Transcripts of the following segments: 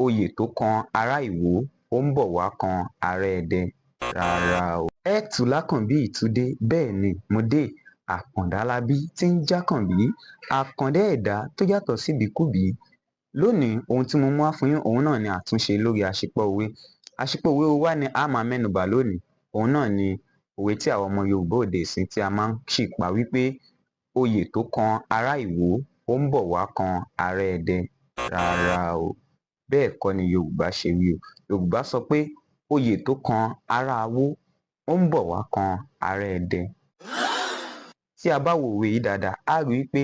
oyè tó kan ará Ìwó ó ń bọ̀ wá kan ará Ẹdẹ rárá o. Ẹtùlákànbí ìtúdé, bẹ́ẹ̀ ni mo dé. Àkàndá labí tí ń jákànbí, àkàndá ẹ̀dá tó yàtọ̀ síbikúbi. Lónìí ohun tí mo mú wá fún yín òun náà ni àtúnṣe lórí àṣìpọ̀ òwe. Àṣìpọ̀ òwe wa ni a máa mẹ́nubà lónìí. Òun náà ni òwe tí àwọn ọmọ Yorùbá òde ìsìn tí a máa ń ṣìpa wípé oyè tó kan ará Ìwó ó ń bọ̀ wá kan ará Ẹdẹ rárá o. Bẹ́ẹ̀ kọ́ ni Yorùbá ṣe wí o. Yorùbá sọ pé oyè tó kan ará Awó ó ń bọ̀ wá kan ará Ẹdẹ. Tí a bá wo òwe yìí dáadáa, a rí i pé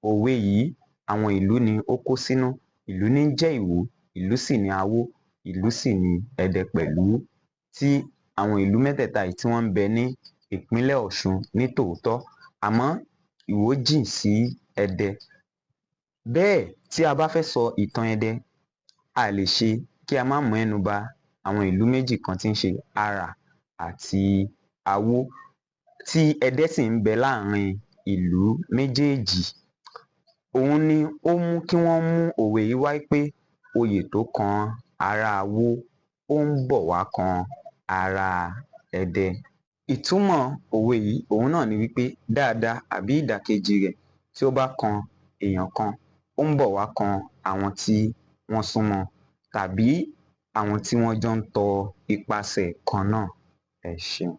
òwe yìí àwọn ìlú ni ó kó sínú. Ìlú ní ń jẹ́ Ìwó, ìlú sì ni Awó, ìlú sì ni Ẹdẹ pẹ̀lú. Tí àwọn ìlú mẹ́tẹ̀ẹ̀ta yìí tí wọ́n ń bẹ ní ìpínlẹ̀ Ọ̀ṣun ní tòótọ́, àmọ́ Ìwó jìn sí Ẹdẹ. Bẹ́ẹ̀ tí a bá fẹ́ sọ ìtàn Ẹdẹ, a lè ṣe kí a má mẹ́nu bà àwọn ìlú méjì kan tí ń ṣe Arà àti Awó, tí Ẹdẹ sì ń bẹ láàrin ìlú méjèèjì. Òun ni ó mú kí wọ́n mú òwe yìí wá pé oyè tó kan ará Awó ó ń bọ̀ wá kan ará Ẹdẹ. Ìtumọ̀ òwe yìí òun náà ni wípé dáadáa àbí ìdàkejì rẹ̀ tí ó bá kan èèyàn kan, ó ń bọ̀ wá kan àwọn tí wọ́n súnmọ́ tàbí àwọn tí wọ́n jọ ń tọ ipasẹ̀ kan náà. Ẹ ṣeun.